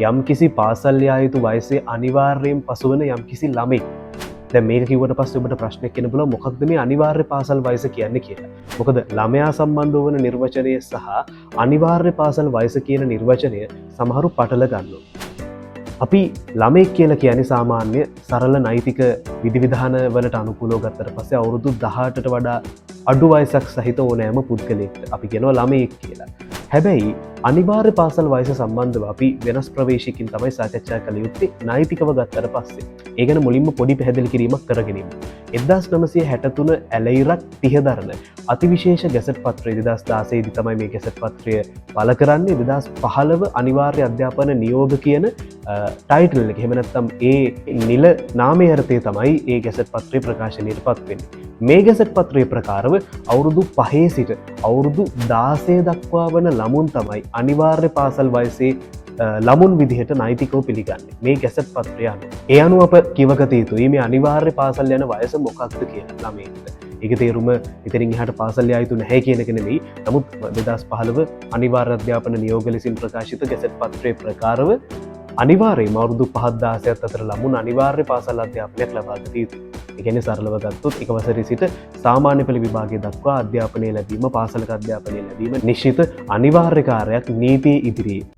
යම් කිසි පාසල් යා යුතු වයසේ අනිවාර්යයෙන් පසුවන යම් කිසි ළමෙක් දැන් මේක කිව්වට පස්සේ ඔබට ප්‍රශ්නයක් එන්න පුළුවන් මොකක්ද මේ අනිවාර්ය පාසල් වයස කියන්නේ කියලා. මොකද ළමයා සම්බන්ධ වන නිර්වචනය සහ අනිවාර්ය පාසල් වයස කියන නිර්වචනය සමහරු පටල ගන්නවා. අපි ළමෙක් කියලා කියන්නේ සාමාන්‍ය සරල නෛතික විධිවිධාන වලට අනුකූලව ගත්තට පස්සේ අවුරුදු 18ට වඩා අඩු වයසක් සහිත ඕනෑම පුද්ගලයෙක්ට අපි කියනවා ළමයෙක් කියලා. හැබැයි අනිවාර්ය පාසල් වයස සම්බන්ධව අපි වෙනස් ප්‍රවේශයකින් තමයි සාකච්ඡා කළ යුත්තේ නෛතිකව ගත්තට පස්සේ. ඒ ගැන මුලින්ම පොඩි පැහැදිලි කිරීමක් කරගෙනීම. 1963 ඇලයිරක් 30 දරන අතිවිශේෂ ගැසට් පත්‍රය 2016 දී තමයි මේ ගැසට් පත්‍රය පළ කරන්නේ. 2015 අනිවාර්ය අධ්‍යාපන නියෝග කියන ටයිටල් එක. එහෙම නැත්නම් ඒ නිල නාමය යටතේ තමයි ඒ ගැසට් පත්‍රය ප්‍රකාශනයට පත් වෙන්නේ. මේ ගැසට් පත්‍රයේ ප්‍රකාරව අවුරුදු 5 සිට අවුරුදු 16 දක්වා වන ළමුන් තමයි අනිවාර්ය පාසල් වයසේ ළමුන් විදිහට නෛතිකව පිළිගන්නේ මේ ගැසට් පත්‍රය අනුව. ඒ අනුව අප කිවගත යුතුයි මේ අනිවාර්ය පාසල් යන වයස මොකක්ද කියලා ළමයින්ට. ඒක තේරුම ඉතින් එහාට පාසල් යා යුතු නැහැ කියන එක නෙවෙයි. නමුත් 2015 අනිවාර්ය අධ්‍යාපන නියෝග ලෙසින් ප්‍රකාශිත ගැසට් පත්‍රයේ ප්‍රකාරව අනිවාර්යයෙන්ම අවුරුදු 5-16 අතර ළමුන් අනිවාර්ය පාසල් අධ්‍යාපනයක් ලබා ගත යුතුයි. ඒ කියන්නේ සරලව ගත්තොත් එක වසරේ සිට සාමාන්‍ය පෙළ විභාගය දක්වා අධ්‍යාපනය ලැබීම පාසලක අධ්‍යාපනය ලැබීම නිශ්චිත අනිවාර්ය කාර්යයක් නීතිය ඉදිරියේ.